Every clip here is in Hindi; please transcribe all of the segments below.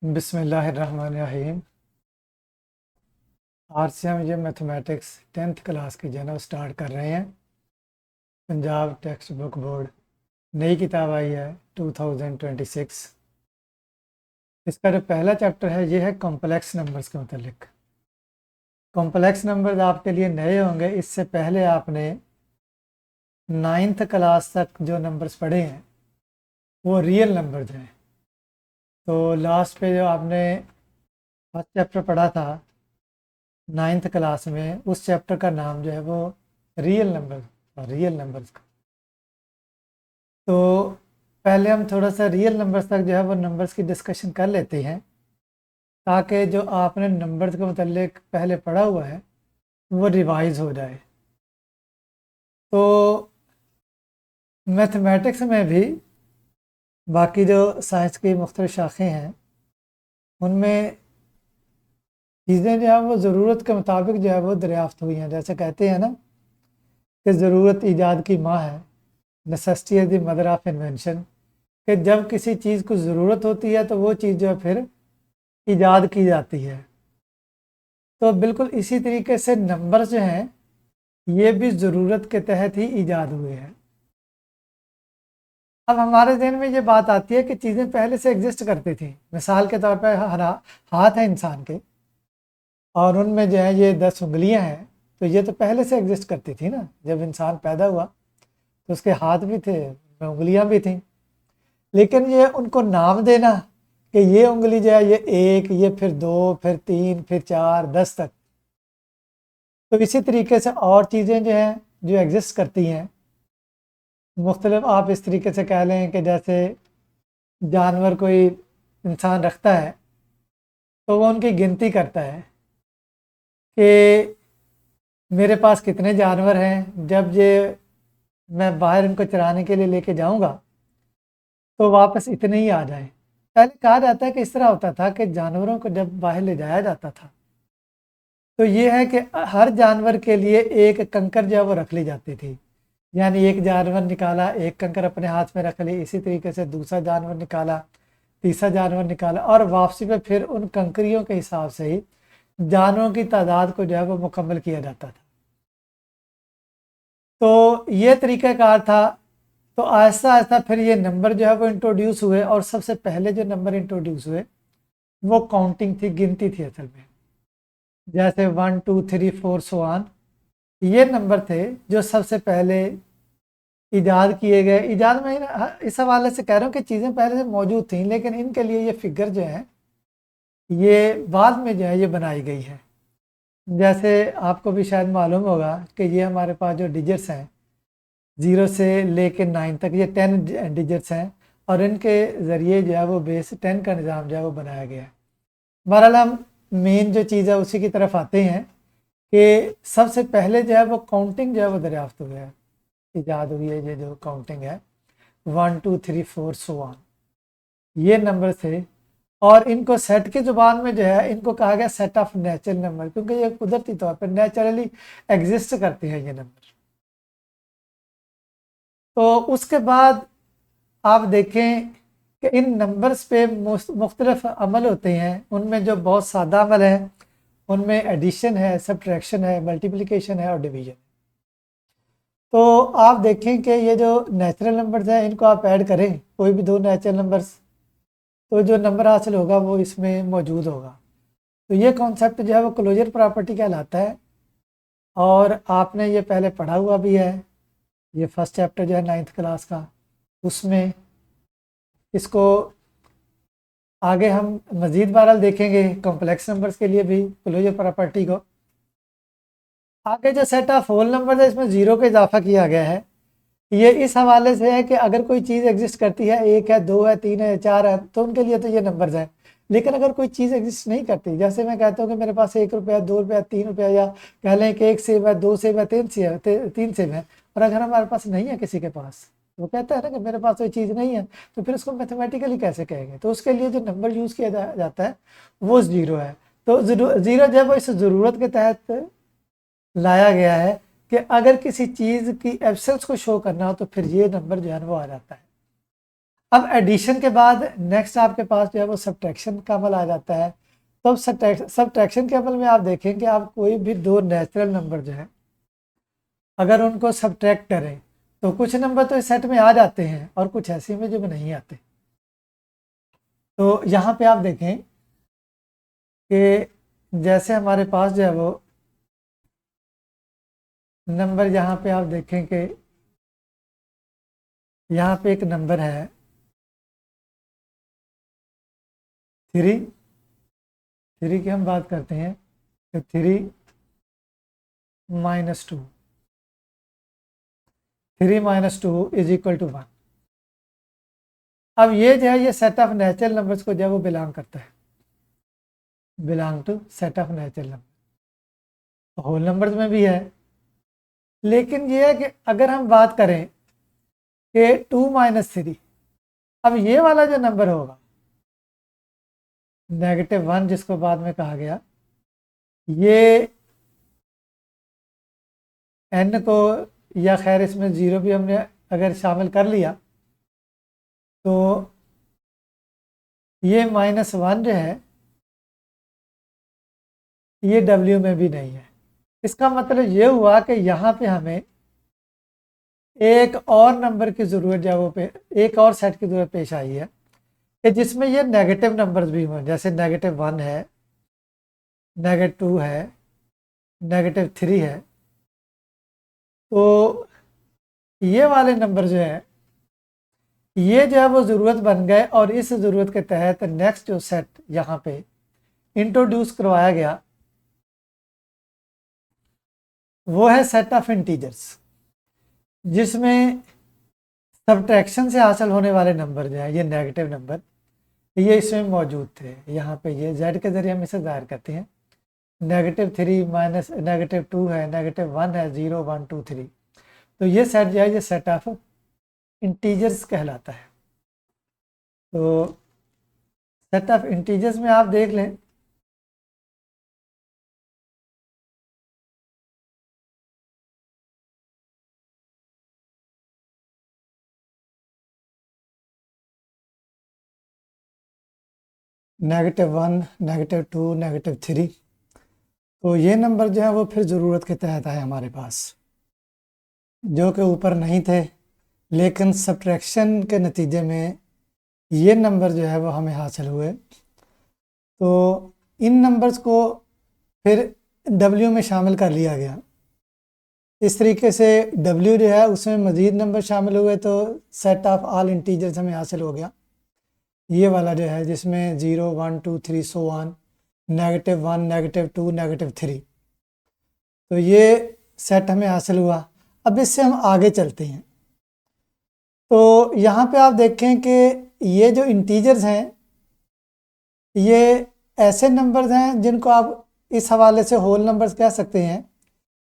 बिस्मिल्लाहिर्रहमानिर्रहीम। आज से हम ये मैथमेटिक्स 10th क्लास की जो है ना स्टार्ट कर रहे हैं। पंजाब टेक्स्ट बुक बोर्ड नई किताब आई है 2026। इसका जो पहला चैप्टर है ये है कॉम्प्लेक्स नंबर्स के मतलब। कॉम्प्लेक्स नंबर्स आपके लिए नए होंगे, इससे पहले आपने 9th क्लास तक जो नंबर्स पढ़े हैं वो रियल नंबर्स हैं। तो लास्ट पे जो आपने फर्स्ट चैप्टर पढ़ा था 9th क्लास में, उस चैप्टर का नाम जो है वो रियल नंबर्स का। तो पहले हम थोड़ा सा रियल नंबर्स तक जो है वो नंबर्स की डिस्कशन कर लेते हैं, ताकि जो आपने नंबर्स के मतलब पहले पढ़ा हुआ है वो रिवाइज हो जाए। तो मैथमेटिक्स में भी बाकी जो साइंस की मुख्तलिफ शाखें हैं उनमें चीज़ें जो है वो ज़रूरत के मुताबिक जो है वो दरियाफ्त हुई हैं। जैसे कहते हैं ना कि ज़रूरत ईजाद की माँ है, necessity is the mother of invention. कि जब किसी चीज़ को ज़रूरत होती है तो वो चीज़ जो है फिर ईजाद की जाती है। तो बिल्कुल इसी तरीके से नंबर जो हैं ये भी ज़रूरत के तहत ही ईजाद हुए हैं। अब हमारे ज़हन में ये बात आती है कि चीज़ें पहले से एग्जिस्ट करती थी। मिसाल के तौर पर हाथ है इंसान के, और उनमें जो है ये 10 उंगलियां हैं, तो ये तो पहले से एग्जिस्ट करती थी ना। जब इंसान पैदा हुआ तो उसके हाथ भी थे, उंगलियां भी थीं। लेकिन ये उनको नाम देना कि ये उंगली जो है ये 1, ये फिर 2, फिर 3, फिर 4, 10 तक। तो इसी तरीके से और चीज़ें जो हैं जो एग्जिस्ट करती हैं मुख्तलिफ, आप इस तरीके से कह लें कि जैसे जानवर कोई इंसान रखता है तो वो उनकी गिनती करता है कि मेरे पास कितने जानवर हैं। जब ये मैं बाहर इनको चराने के लिए लेके जाऊंगा तो वापस इतने ही आ जाएं। पहले कहा जाता है कि इस तरह होता था कि जानवरों को जब बाहर ले जाया जाता था तो ये है कि हर जानवर के लिए एक कंकर जो है वो रख ली जाती थी। यानी एक जानवर निकाला, एक कंकर अपने हाथ में रख ली, इसी तरीके से दूसरा जानवर निकाला, तीसरा जानवर निकाला, और वापसी पे फिर उन कंकरियों के हिसाब से ही जानवरों की तादाद को जो है वो मुकम्मल किया जाता था। तो ये तरीक़ाकार था। तो आहिस्ता आहिस्ता फिर ये नंबर जो है वो इंट्रोड्यूस हुए, और सबसे पहले जो नंबर इंट्रोड्यूस हुए वो काउंटिंग थी, गिनती थी असल में। जैसे 1 2 3 4 सो ऑन, ये नंबर थे जो सबसे पहले ईजाद किए गए। ईजाद में इस हवाले से कह रहा हूँ कि चीज़ें पहले से मौजूद थी, लेकिन इनके लिए ये फिगर जो है ये बाद में जो है ये बनाई गई है। जैसे आपको भी शायद मालूम होगा कि ये हमारे पास जो डिजिट्स हैं 0 से लेके 9 तक, ये 10 डिजिट्स हैं, और इनके ज़रिए जो है वो बेस 10 का निज़ाम जो है वो बनाया गया है। बहरहाल हम मेन जो चीज़ है उसी की तरफ आते हैं कि सबसे पहले जो है वो काउंटिंग जो है वो दरियाफ्त हुई है, ईजाद हुई है। ये जो काउंटिंग है 1 2 3 4 सो ऑन, ये नंबर थे। और इनको सेट की ज़ुबान में जो है इनको कहा गया सेट ऑफ नेचुरल नंबर, क्योंकि ये कुदरती तौर पर नेचुरली एग्जिस्ट करते हैं ये नंबर। तो उसके बाद आप देखें कि इन नंबर्स पे मुख्तलिफ अमल होते हैं। उनमें जो बहुत सादा अमल है उनमें एडिशन है, सब्ट्रैक्शन है, मल्टीप्लिकेशन है और डिवीजन। तो आप देखें कि ये जो नेचुरल नंबर्स हैं इनको आप ऐड करें, कोई भी दो नेचुरल नंबर्स, तो जो नंबर हासिल होगा वो इसमें मौजूद होगा। तो ये कॉन्सेप्ट जो है वो क्लोजर प्रॉपर्टी कहलाता है, और आपने ये पहले पढ़ा हुआ भी है। ये फर्स्ट चैप्टर जो है 9th क्लास का, उसमें इसको आगे हम मज़ीद बहरहाल देखेंगे कॉम्प्लेक्स नंबर्स के लिए भी क्लोजर प्रॉपर्टी को। आगे जो सेट ऑफ होल नंबर है इसमें ज़ीरो का इजाफा किया गया है। ये इस हवाले से है कि अगर कोई चीज़ एग्जिस्ट करती है, 1 है, 2 है, 3 है, 4 है, तो उनके लिए तो ये नंबर्स हैं। लेकिन अगर कोई चीज़ एग्जिस्ट नहीं करती, जैसे मैं कहता हूँ कि मेरे पास 1 रुपया, 2 रुपया, 3 रुपया, या कह लें कि 1 सेब है, 2 सेब है, 3 सेब है, और अगर हमारे पास नहीं है किसी के पास, वो कहता है ना कि मेरे पास कोई चीज़ नहीं है, तो फिर उसको मैथमेटिकली कैसे कहेंगे। तो उसके लिए जो नंबर यूज़ किया जाता है वो ज़ीरो है। तो ज़ीरो जब वो इस ज़रूरत के तहत लाया गया है कि अगर किसी चीज़ की एब्सेंस को शो करना हो तो फिर ये नंबर जो है वो आ जाता है। अब एडिशन के बाद नेक्स्ट आपके पास जो है वो सब्ट्रैक्शन का अमल आ जाता है। तो अब सब्ट्रैक्शन के अमल में आप देखें कि आप कोई भी दो नेचुरल नंबर जो है अगर उनको सब्ट्रैक्ट करें तो कुछ नंबर तो इस सेट में आ जाते हैं और कुछ ऐसे में जो नहीं आते। तो यहाँ पे आप देखें कि जैसे हमारे पास जो है वो नंबर, यहाँ पे आप देखें कि यहाँ पे एक नंबर है 3 की हम बात करते हैं तो 3 - 2, 3 - 2 = 1। अब ये जो है ये सेट ऑफ नेचुरल नंबर्स को जो है वो बिलोंग करता है, belong to set of natural number. Whole numbers में भी है, लेकिन ये है कि अगर हम बात करें कि 2 - 3, अब ये वाला जो नंबर होगा -1 जिसको बाद में कहा गया, ये n को या खैर इसमें 0 भी हमने अगर शामिल कर लिया तो ये -1 जो है ये w में भी नहीं है। इसका मतलब ये हुआ कि यहाँ पे हमें एक और नंबर की ज़रूरत जो है वो एक और सेट की ज़रूरत पेश आई है कि जिसमें ये नेगेटिव नंबर्स भी हों, जैसे -1 है, -2 है, -3 है। तो ये वाले नंबर जो है ये जो है वो ज़रूरत बन गए और इस ज़रूरत के तहत नेक्स्ट जो सेट यहाँ पे इंट्रोड्यूस करवाया गया वो है सेट ऑफ इंटीजर्स, जिसमें सब्ट्रैक्शन से हासिल होने वाले नंबर जो है ये नेगेटिव नंबर ये इसमें मौजूद थे। यहाँ पे ये z के ज़रिए हम इसे ज़ाहिर करते हैं। -3 माइनस -2 है, -1 है, 0 1 2 3। तो ये सेट जो है ये सेट ऑफ इंटीजर्स कहलाता है। तो सेट ऑफ इंटीजर्स में आप देख लें -1, -2, -3। तो ये नंबर जो है वो फिर ज़रूरत के तहत आए हमारे पास, जो कि ऊपर नहीं थे, लेकिन सब्ट्रैक्शन के नतीजे में ये नंबर जो है वो हमें हासिल हुए। तो इन नंबर्स को फिर w में शामिल कर लिया गया। इस तरीके से w जो है उसमें मज़ीद नंबर शामिल हुए तो सेट ऑफ ऑल इंटीजर्स हमें हासिल हो गया। ये वाला जो है जिसमें 0 1 2 3 सो ऑन, -1, -2, -3। तो ये सेट हमें हासिल हुआ। अब इससे हम आगे चलते हैं। तो यहाँ पे आप देखें कि ये जो इंटीजर्स हैं ये ऐसे नंबर्स हैं जिनको आप इस हवाले से होल नंबर्स कह सकते हैं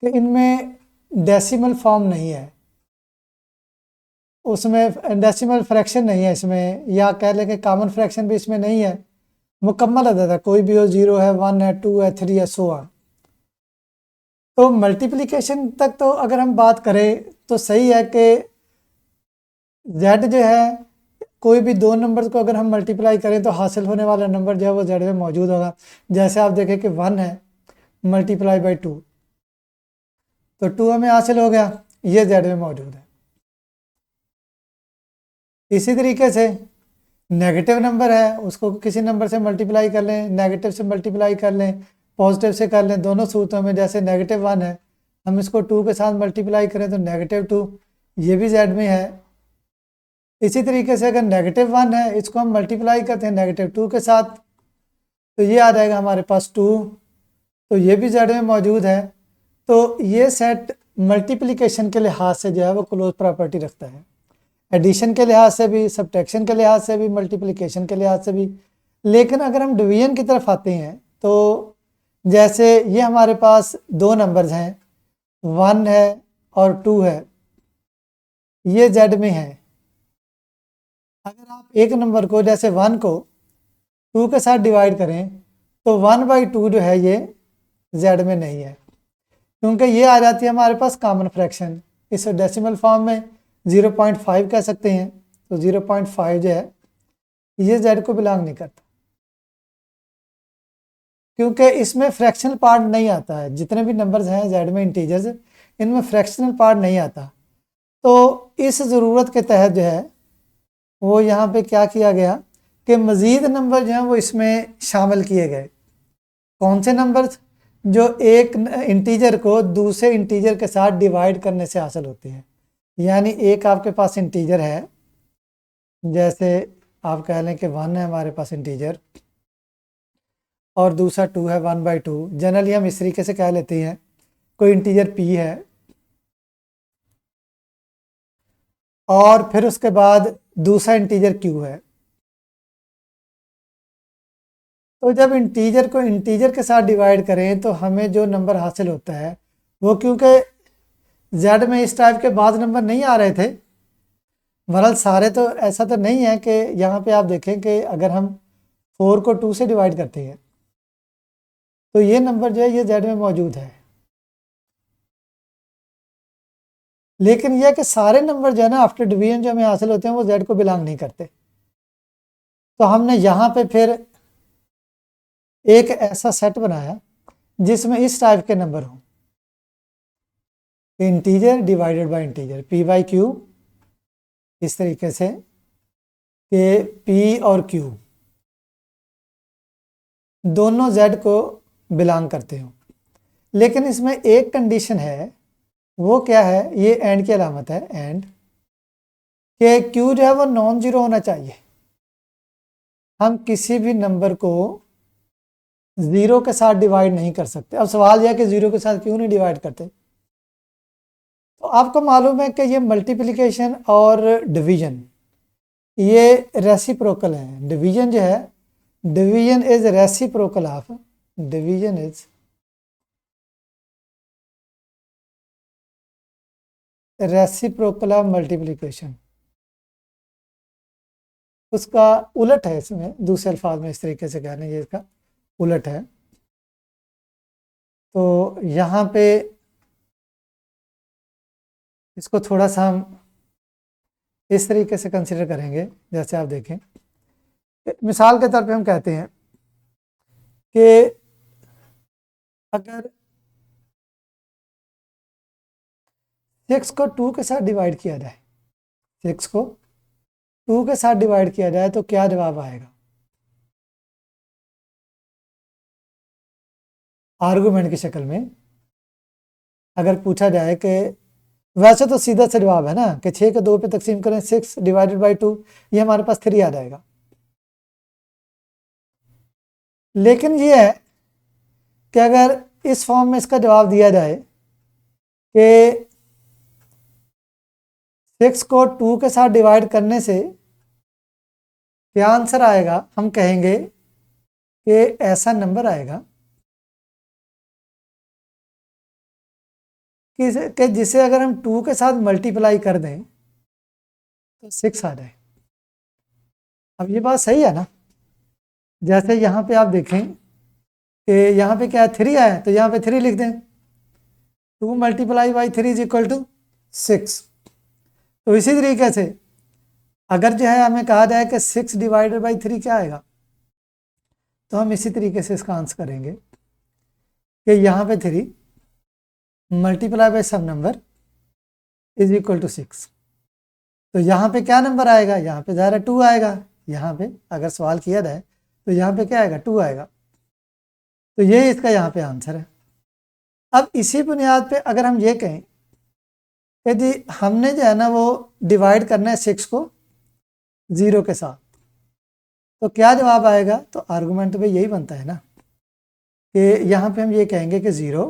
कि इनमें डेसिमल फॉर्म नहीं है, उसमें डेसिमल फ्रैक्शन नहीं है इसमें, या कह लें कि कॉमन फ्रैक्शन भी इसमें नहीं है। मुकम्मल अदद है, कोई भी हो, 0 है, 1 है, 2 है, 3 है, सो ऑन। तो मल्टीप्लिकेशन तक तो अगर हम बात करें तो सही है कि z जो है कोई भी दो नंबर्स को अगर हम मल्टीप्लाई करें तो हासिल होने वाला नंबर जो है वो z में मौजूद होगा। जैसे आप देखें कि 1 है × 2, तो 2 हमें हासिल हो गया, ये z में मौजूद है। इसी तरीके से नेगेटिव नंबर है, उसको किसी नंबर से मल्टीप्लाई कर लें, नेगेटिव से मल्टीप्लाई कर लें, पॉजिटिव से कर लें, दोनों सूरतों में। जैसे -1 है, हम इसको 2 के साथ मल्टीप्लाई करें तो -2, ये भी z में है। इसी तरीके से अगर -1 है, इसको हम मल्टीप्लाई करते हैं -2 के साथ तो ये आ जाएगा हमारे पास 2, तो ये भी z में मौजूद है। तो ये सेट मल्टीप्लिकेशन के लिहाज से जो है वो क्लोज प्रॉपर्टी रखता है, एडिशन के लिहाज से भी, सब्ट्रैक्शन के लिहाज से भी, मल्टीप्लिकेशन के लिहाज से भी। लेकिन अगर हम डिवीजन की तरफ आते हैं तो जैसे ये हमारे पास दो नंबर्स हैं, 1 है और 2 है, ये z में है। अगर आप एक नंबर को जैसे 1 को 2 के साथ डिवाइड करें तो 1/2 जो है ये z में नहीं है, क्योंकि ये आ जाती है हमारे पास कॉमन फ्रैक्शन। इस डेसिमल फॉर्म में 0.5 कह सकते हैं। तो 0.5 जो है ये जेड को बिलोंग नहीं करता, क्योंकि इसमें फ्रैक्शनल पार्ट नहीं आता है। जितने भी नंबर्स हैं जेड में इंटीजर्स, इनमें फ्रैक्शनल पार्ट नहीं आता। तो इस ज़रूरत के तहत जो है वो यहाँ पे क्या किया गया कि मज़ीद नंबर जो हैं वो इसमें शामिल किए गए। कौन से नंबर्स? जो एक इंटीजर को दूसरे इंटीजर के साथ डिवाइड करने से हासिल होती है। यानी एक आपके पास इंटीजर है, जैसे आप कह लें कि 1 है हमारे पास इंटीजर, और दूसरा 2 है, 1/2। जनरली हम इस तरीके से कह लेते हैं कोई इंटीजर p है, और फिर उसके बाद दूसरा इंटीजर q है। तो जब इंटीजर को इंटीजर के साथ डिवाइड करें तो हमें जो नंबर हासिल होता है वो, क्योंकि z में इस टाइप के बाद नंबर नहीं आ रहे थे, बहरहाल सारे तो ऐसा तो नहीं है कि यहाँ पे आप देखें कि अगर हम 4 को 2 से डिवाइड करते हैं तो ये नंबर जो है ये z में मौजूद है। लेकिन यह कि सारे नंबर जो है ना आफ्टर डिवीजन जो हमें हासिल होते हैं वो z को बिलोंग नहीं करते। तो हमने यहाँ पे फिर एक ऐसा सेट बनाया जिसमें इस टाइप के नंबर हों, integer divided by integer, p/q, इस तरीके से कि p और q दोनों z को बिलोंग करते हो। लेकिन इसमें एक कंडीशन है, वो क्या है? ये एंड की अलामत है, एंड कि q जो है वो नॉन जीरो होना चाहिए। हम किसी भी नंबर को ज़ीरो के साथ डिवाइड नहीं कर सकते। अब सवाल यह है कि ज़ीरो के साथ क्यों नहीं डिवाइड करते? तो आपको मालूम है कि ये मल्टीप्लिकेशन और डिवीजन ये रेसिप्रोकल है। डिवीजन जो है, division is reciprocal of, division is reciprocal of multiplication. उसका उलट है, इसमें दूसरे अल्फाज में इस तरीके से कहने, ये इसका उलट है। तो यहाँ पे इसको थोड़ा सा हम इस तरीके से कंसिडर करेंगे। जैसे आप देखें, मिसाल के तौर पे हम कहते हैं कि अगर 6 को 2 के साथ डिवाइड किया जाए, 6 को 2 के साथ डिवाइड किया जाए तो क्या जवाब आएगा? आर्गुमेंट की शक्ल में अगर पूछा जाए कि, वैसे तो सीधा सा जवाब है ना कि 6 को 2 पे तकसीम करें, 6 डिवाइडेड बाई 2, ये हमारे पास 3 आ जाएगा। लेकिन ये है कि अगर इस फॉर्म में इसका जवाब दिया जाए कि 6 को 2 के साथ डिवाइड करने से क्या आंसर आएगा, हम कहेंगे कि ऐसा नंबर आएगा कि जिसे अगर हम 2 के साथ मल्टीप्लाई कर दें तो 6 आ जाए। अब ये बात सही है ना? जैसे यहाँ पे आप देखें कि यहाँ पे क्या है, 3 है, तो यहाँ पे 3 लिख दें, 2 multiply by 3 is equal to 6। तो इसी तरीके से अगर जो है हमें कहा जाए कि 6 डिवाइडेड बाई 3 क्या आएगा, तो हम इसी तरीके से इसका आंसर करेंगे कि यहाँ पे 3 multiply by some number is equal to 6। तो यहाँ पे क्या नंबर आएगा? यहाँ पे ज़ाहिर 2 आएगा। यहाँ पे अगर सवाल किया जाए तो यहाँ पे क्या आएगा? 2 आएगा। तो ये इसका यहाँ पे आंसर है। अब इसी बुनियाद पे अगर हम ये कहें कि जी हमने जो है ना वो डिवाइड करना है 6 को 0 के साथ, तो क्या जवाब आएगा? तो आर्गूमेंट पे यही बनता है ना कि यहाँ पे हम ये कहेंगे कि 0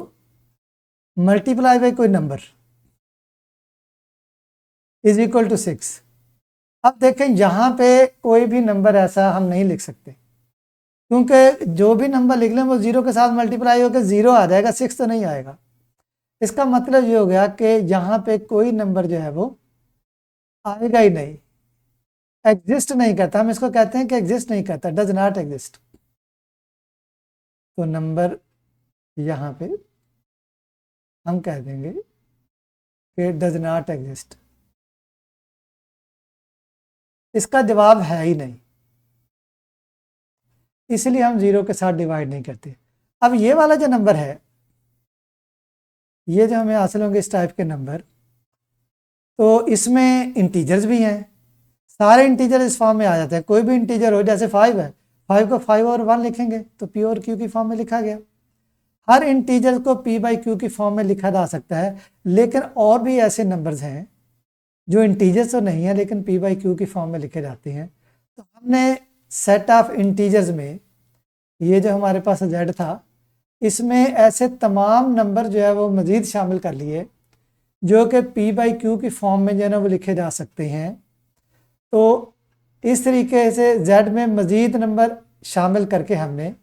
मल्टीप्लाई बाई कोई नंबर इज इक्वल टू 6। अब देखें यहाँ पे कोई भी नंबर ऐसा हम नहीं लिख सकते, क्योंकि जो भी नंबर लिख लें वो 0 के साथ मल्टीप्लाई होकर 0 आ जाएगा, 6 तो नहीं आएगा। इसका मतलब ये हो गया कि यहाँ पे कोई नंबर जो है वो आएगा ही नहीं, एग्जिस्ट नहीं करता। हम इसको कहते हैं कि एग्जिस्ट नहीं करता, डज नॉट एग्जिस्ट। तो नंबर यहाँ पे हम कह देंगे कि डज नॉट एग्जिस्ट। इसका जवाब है ही नहीं, इसलिए हम 0 के साथ डिवाइड नहीं करते। अब ये वाला जो नंबर है, ये जो हमें हासिल होंगे इस टाइप के नंबर, तो इसमें इंटीजर्स भी हैं, सारे इंटीजर इस फॉर्म में आ जाते हैं। कोई भी इंटीजर हो, जैसे 5 है, 5 को 5 और 1 लिखेंगे तो P और Q की फॉर्म में लिखा गया। हर इंटीजर को P बाई Q की फॉर्म में लिखा जा सकता है, लेकिन और भी ऐसे नंबर्स हैं जो इंटीजर्स तो नहीं है लेकिन P बाई Q की फॉर्म में लिखे जाते हैं। तो हमने सेट ऑफ इंटीजर्स में, ये जो हमारे पास Z था, इसमें ऐसे तमाम नंबर जो है वो मज़ीद शामिल कर लिए जो कि P बाई Q की फॉर्म में जो है ना वो लिखे जा सकते हैं। तो इस तरीके से Z में मज़ीद नंबर शामिल करके हमने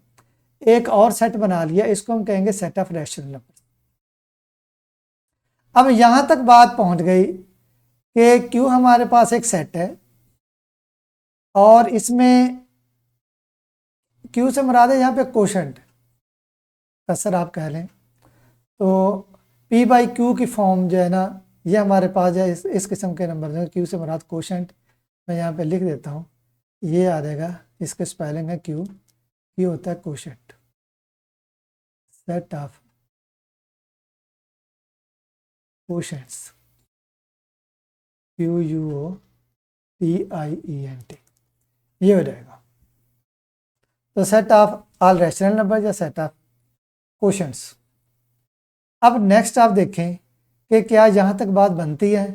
एक और सेट बना लिया, इसको हम कहेंगे सेट ऑफ रैशनल नंबर। अब यहाँ तक बात पहुँच गई कि Q हमारे पास एक सेट है और इसमें Q से मुराद है यहाँ पे कोशेंट, कसर आप कह लें। तो P बाई Q की फॉर्म जो है ना, ये हमारे पास है इस किस्म के नंबर हैं। Q से मुराद कोशेंट, मैं यहाँ पे लिख देता हूँ, ये आ जाएगा, इसके स्पेलिंग है Q, ये होता है कोशेंट, सेट ऑफ कोशेंट्स, QUOTIENT, ये हो जाएगा। तो set of all rational number या सेट ऑफ कोशेंट्स। अब नेक्स्ट आप देखें कि क्या यहाँ तक बात बनती है।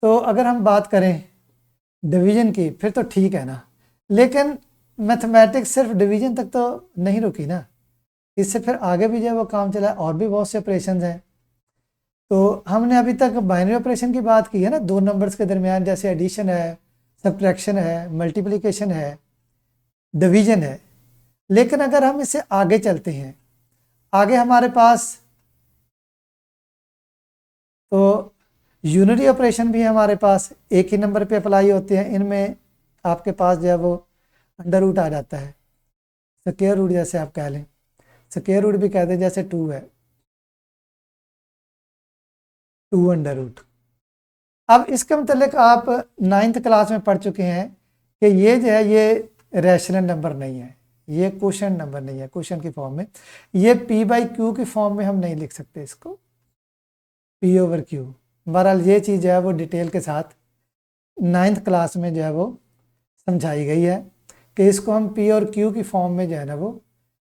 तो अगर हम बात करें डिवीजन की फिर तो ठीक है ना, लेकिन मैथमेटिक्स सिर्फ डिवीजन तक तो नहीं रुकी ना, इससे फिर आगे भी जो है वो काम चला है, और भी बहुत से ऑपरेशन हैं। तो हमने अभी तक बाइनरी ऑपरेशन की बात की है ना, दो नंबर्स के दरमियान, जैसे एडिशन है, सब्ट्रैक्शन है, मल्टीप्लिकेशन है, डिवीजन है। लेकिन अगर हम इससे आगे चलते हैं, आगे हमारे पास तो यूनिटी ऑपरेशन भी है हमारे पास, एक ही नंबर पे अप्लाई होते हैं। इनमें आपके पास जो है वो अंडर रूट आ जाता है, स्क्वायर रूट जैसे आप कह लें, स्क्वायर रूट भी कहते हैं, जैसे 2 है, 2 अंडर रूट। अब इसके मतलब आप 9th क्लास में पढ़ चुके हैं कि ये जो है ये रैशनल नंबर नहीं है, ये क्वोशंट नंबर नहीं है, क्वोशंट की फॉर्म में, ये P बाई Q की फॉर्म में हम नहीं लिख सकते इसको, P ओवर Q। बहरहाल ये चीज़ जो है वो डिटेल के साथ 9th क्लास में जो है वो समझाई गई है कि इसको हम P और Q की फॉर्म में जो है ना वो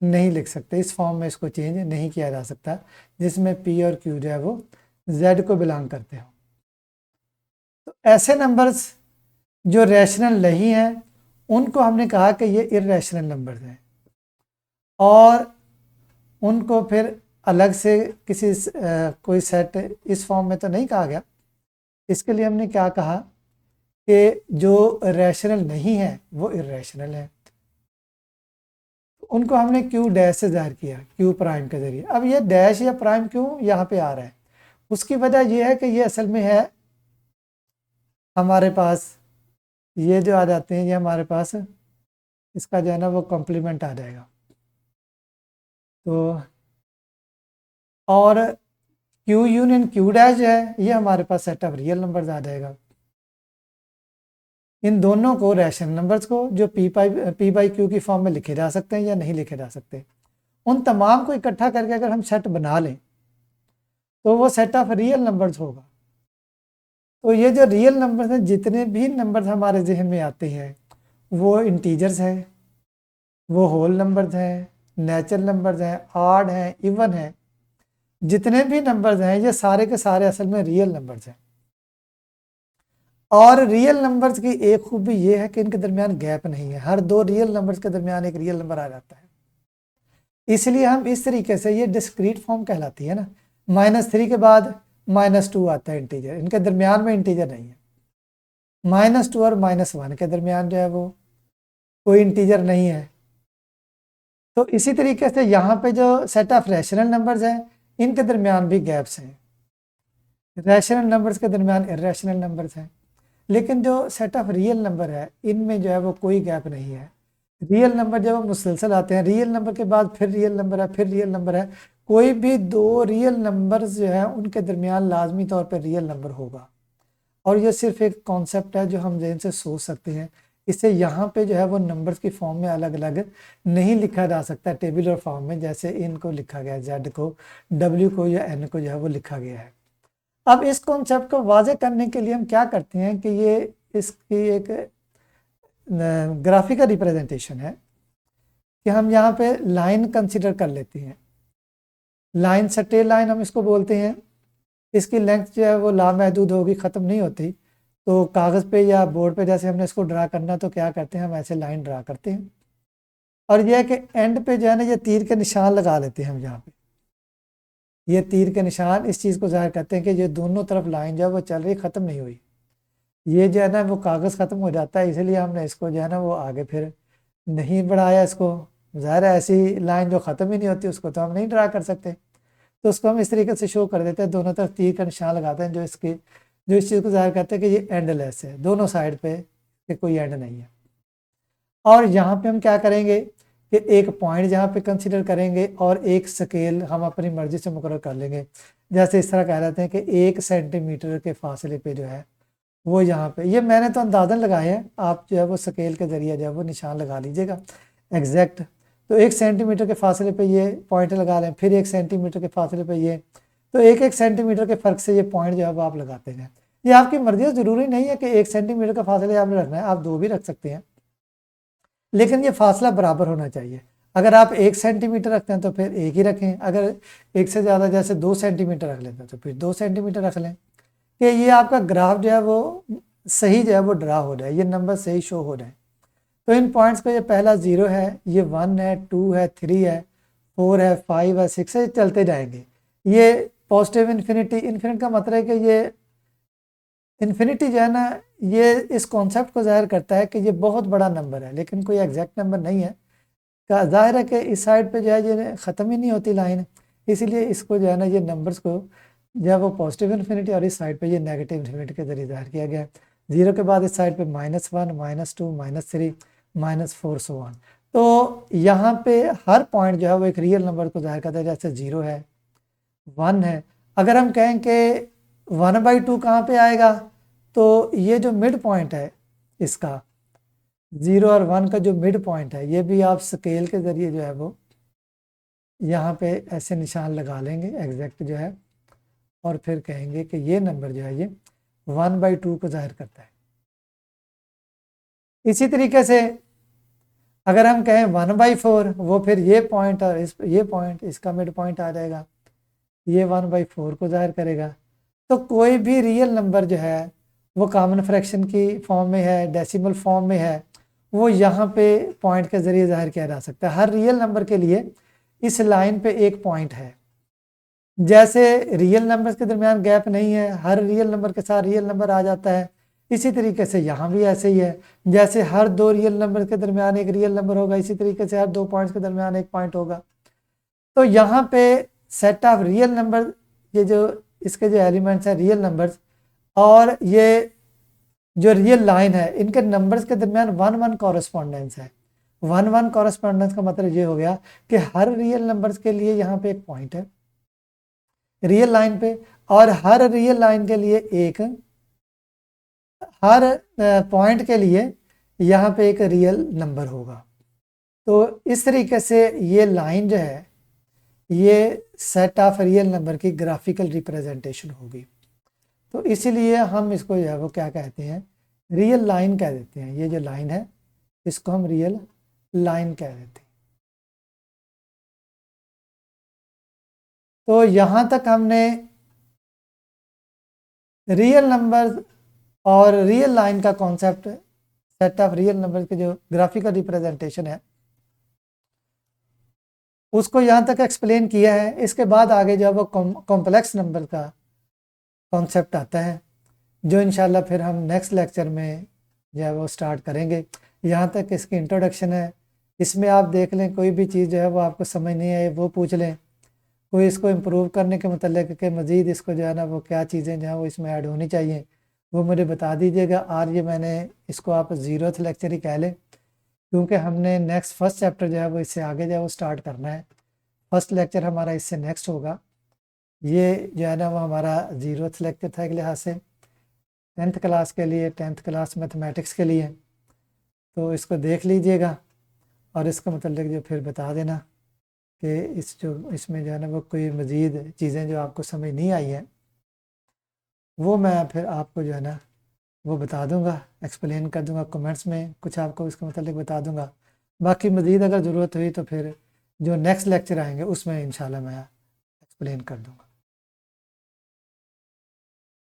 नहीं लिख सकते, इस फॉर्म में इसको चेंज नहीं किया जा सकता जिसमें P और Q जो है वो Z को बिलोंग करते हो। तो ऐसे नंबर्स जो रैशनल नहीं हैं उनको हमने कहा कि ये इर्रेशनल नंबर्स हैं, और उनको फिर अलग से किसी कोई सेट इस फॉर्म में तो नहीं कहा गया। इसके लिए हमने क्या कहा कि जो रैशनल नहीं है वो इर्रेशनल है, उनको हमने Q डैश से ज़ाहिर किया, Q प्राइम के ज़रिए। अब ये डैश या प्राइम क्यों यहाँ पे आ रहा है, उसकी वजह ये है कि ये असल में है हमारे पास, ये जो आ जाते हैं ये हमारे पास, इसका जो है ना वो कॉम्प्लीमेंट आ जाएगा। तो और Q यूनियन Q डैश जो है ये हमारे पास सेट ऑफ रियल नंबर्स आ जाएगा। इन दोनों को रैशनल नंबर्स को जो P बाई Q की फॉर्म में लिखे जा सकते हैं या नहीं लिखे जा सकते, उन तमाम को इकट्ठा करके अगर हम सेट बना लें तो वो सेट ऑफ रियल नंबर्स होगा। तो ये जो रियल नंबर्स हैं, जितने भी नंबर्स हमारे जहन में आते हैं वो इंटीजर्स हैं, वो होल नंबर्स हैं, नेचुरल नंबर्स हैं, ऑड हैं, इवन हैं, जितने भी नंबर्स हैं ये सारे के सारे असल में रियल नंबर्स हैं। और रियल नंबर्स की एक खूबी ये है कि इनके दरमियान गैप नहीं है, हर दो रियल नंबर्स के दरमियान एक रियल नंबर आ जाता है। इसलिए हम इस तरीके से, ये डिस्क्रीट फॉर्म कहलाती है ना, -3 के बाद -2 आता है इंटीजर, इनके दरमियान में इंटीजर नहीं है। -2 और -1 के दरमियान जो है वो कोई इंटीजर नहीं है। तो इसी तरीके से यहाँ पे जो सेट ऑफ रैशनल नंबर्स हैं इनके दरमियान भी गैप्स हैं, रैशनल नंबर्स के दरमियान इर्रेशनल नंबर्स हैं। लेकिन जो सेट ऑफ रियल नंबर है इनमें जो है वो कोई गैप नहीं है। रियल नंबर जब वो मुसलसल आते हैं, रियल नंबर के बाद फिर रियल नंबर है, फिर रियल नंबर है, कोई भी दो रियल नंबर्स जो है उनके दरमियान लाजमी तौर पर रियल नंबर होगा। और ये सिर्फ एक कॉन्सेप्ट है जो हम जेन से सोच सकते हैं। इससे यहाँ पे जो है वो नंबर्स की फॉर्म में अलग अलग नहीं लिखा जा सकता टेबुलर फॉर्म में, जैसे इनको लिखा गया है, जेड को, डब्ल्यू को या एन को जो है वो लिखा गया है। अब इस कॉन्सेप्ट को वाजे करने के लिए हम क्या करते हैं कि ये इसकी एक ग्राफिकल रिप्रेजेंटेशन है कि हम यहाँ पे लाइन कंसिडर कर लेते हैं। लाइन सटे लाइन हम इसको बोलते हैं। इसकी लेंथ जो है वो लामहदूद होगी, ख़त्म नहीं होती। तो कागज़ पे या बोर्ड पे जैसे हमने इसको ड्रा करना तो क्या करते हैं, हम ऐसे लाइन ड्रा करते हैं। और यह है कि एंड पे जो है ना ये तीर के निशान लगा लेते हैं हम यहाँ पे। ये तीर के निशान इस चीज़ को जाहिर करते हैं कि ये दोनों तरफ लाइन जो है वो चल रही, ख़त्म नहीं हुई। ये जो है ना वो कागज़ ख़त्म हो जाता है, इसलिए हमने इसको जो है ना वो आगे फिर नहीं बढ़ाया इसको। ज़ाहिर है ऐसी लाइन जो ख़त्म ही नहीं होती उसको तो हम नहीं ड्रा कर सकते, तो उसको हम इस तरीके से शो कर देते हैं। दोनों तरफ तीर का निशान लगाते हैं जो इस चीज़ को जाहिर करते हैं कि ये एंडलेस है, दोनों साइड पे कि कोई एंड नहीं है। और यहाँ पे हम क्या करेंगे कि एक पॉइंट जहाँ पे कंसिडर करेंगे और एक स्केल हम अपनी मर्जी से मुकर्रर कर लेंगे। जैसे इस तरह कह देते हैं कि 1 सेंटीमीटर के फासले पे जो है वो यहाँ पे, ये मैंने तो अंदाज़न लगाए हैं, आप जो है वो स्केल के ज़रिए जो है वो निशान लगा लीजिएगा एग्जैक्ट। तो 1 सेंटीमीटर के फासले पे ये पॉइंट लगा लें, फिर 1 सेंटीमीटर के फासले पे ये, तो 1-1 सेंटीमीटर के फ़र्क से ये पॉइंट जो है वो आप लगाते हैं। ये आपकी मर्जी है, ज़रूरी नहीं है कि 1 सेंटीमीटर का फासले आपने रखना है, आप 2 भी रख सकते हैं, लेकिन ये फासला बराबर होना चाहिए। अगर आप 1 सेंटीमीटर रखते हैं तो फिर 1 ही रखें, अगर एक से ज़्यादा जैसे 2 सेंटीमीटर रख लेते हैं तो फिर 2 सेंटीमीटर रख लें, कि ये आपका ग्राफ जो है वो सही जो है वो ड्रा हो जाए, ये नंबर सही शो हो जाए। तो इन पॉइंट्स को, ये पहला 0 है, ये 1 है, 2 है, 3 है, 4 है, 5 है, 6 है, चलते जाएंगे। ये पॉजिटिव इन्फिनिटी, इन्फिनिटी का मतलब है कि ये इन्फिनिटी जो है ना ये इस कॉन्सेप्ट को जाहिर करता है कि ये बहुत बड़ा नंबर है, लेकिन कोई एग्जैक्ट नंबर नहीं है। का जाहिर है कि इस साइड पे जो है ये ख़त्म ही नहीं होती लाइन, इसीलिए इसको जो है ना ये नंबर्स को जो है वो पॉजिटिव इन्फिनिटी और इस साइड पे ये नेगेटिव इन्फिनिटी के जरिए जाहिर किया गया। 0 के बाद इस साइड पे -1, -2, -3, -4 सो ऑन। तो यहाँ पे हर पॉइंट जो है वो एक रियल नंबर को जाहिर करता है, जैसे 0 है, 1 है। अगर हम कहें कि 1/2 कहाँ पे आएगा, तो ये जो मिड पॉइंट है इसका 0 और 1 का जो मिड पॉइंट है, ये भी आप स्केल के ज़रिए जो है वो यहाँ पे ऐसे निशान लगा लेंगे एग्जैक्ट जो है, और फिर कहेंगे कि ये नंबर जो है ये 1/2 को जाहिर करता है। इसी तरीके से अगर हम कहें 1/4, वो फिर ये पॉइंट और ये पॉइंट, इसका मिड पॉइंट आ जाएगा, ये 1/4 को जाहिर करेगा। तो कोई भी रियल नंबर जो है वो कॉमन फ्रैक्शन की फॉर्म में है, डेसिमल फॉर्म में है, वो यहाँ पे पॉइंट के ज़रिए जाहिर किया जा सकता है। हर रियल नंबर के लिए इस लाइन पे एक पॉइंट है। जैसे रियल नंबर्स के दरमियान गैप नहीं है, हर रियल नंबर के साथ रियल नंबर आ जाता है, इसी तरीके से यहाँ भी ऐसे ही है। जैसे हर 2 रियल नंबर के दरमियान एक रियल नंबर होगा, इसी तरीके से हर 2 पॉइंट्स के दरमियान एक पॉइंट होगा। तो यहाँ पे सेट ऑफ रियल नंबर, ये जो इसके जो एलिमेंट्स हैं रियल नंबर्स, और ये जो रियल लाइन है, इनके नंबर्स के दरमियान 1-1 कॉरेस्पॉन्डेंस है। 1-1 कॉरेस्पॉन्डेंस का मतलब ये हो गया कि हर रियल नंबर्स के लिए यहाँ पे एक पॉइंट है रियल लाइन पे, और हर रियल लाइन के लिए एक, हर पॉइंट के लिए यहाँ पे एक रियल नंबर होगा। तो इस तरीके से ये लाइन जो है ये सेट ऑफ रियल नंबर की ग्राफिकल रिप्रेजेंटेशन होगी। तो इसीलिए हम इसको जो है वो क्या कहते हैं, रियल लाइन कह देते हैं। ये जो लाइन है इसको हम रियल लाइन कह देते हैं। तो यहाँ तक हमने रियल नंबर और रियल लाइन का concept, set of real number के जो ग्राफिकल रिप्रेजेंटेशन है उसको यहाँ तक एक्सप्लेन किया है। इसके बाद आगे जो है वो कॉम्प्लेक्स नंबर का कॉन्सेप्ट आता है, जो इंशाल्लाह फिर हम नेक्स्ट लेक्चर में जो है वो स्टार्ट करेंगे। यहाँ तक इसकी इंट्रोडक्शन है, इसमें आप देख लें, कोई भी चीज़ जो है वो आपको समझ नहीं आए वो पूछ लें, कोई इसको इम्प्रूव करने के मतलब कि मज़ीद इसको जो है ना वो क्या चीज़ें जो है वो इसमें ऐड होनी चाहिए वो मुझे बता दीजिएगा। और ये मैंने इसको आप 0th लेक्चर ही कह लें, क्योंकि हमने नेक्स्ट फर्स्ट चैप्टर जो है वो इससे आगे जो है वो स्टार्ट करना है। फर्स्ट लेक्चर हमारा इससे नेक्स्ट होगा, ये जो है ना वो हमारा 0th लेक्चर था एक लिहाज से। 10th क्लास के लिए, 10th क्लास मैथमेटिक्स के लिए। तो इसको देख लीजिएगा और इसका मतलब जो फिर बता देना कि इसमें जो है ना वो कोई मज़ीद चीज़ें जो आपको समझ नहीं आई हैं वो मैं फिर आपको जो है ना वो बता दूंगा, एक्सप्लेन कर दूंगा कमेंट्स में, कुछ आपको इसका मतलब बता दूंगा। बाकी मज़ीद अगर ज़रूरत हुई तो फिर जो नेक्स्ट लेक्चर आएंगे उसमें इंशाल्लाह मैं एक्सप्लेन कर दूंगा।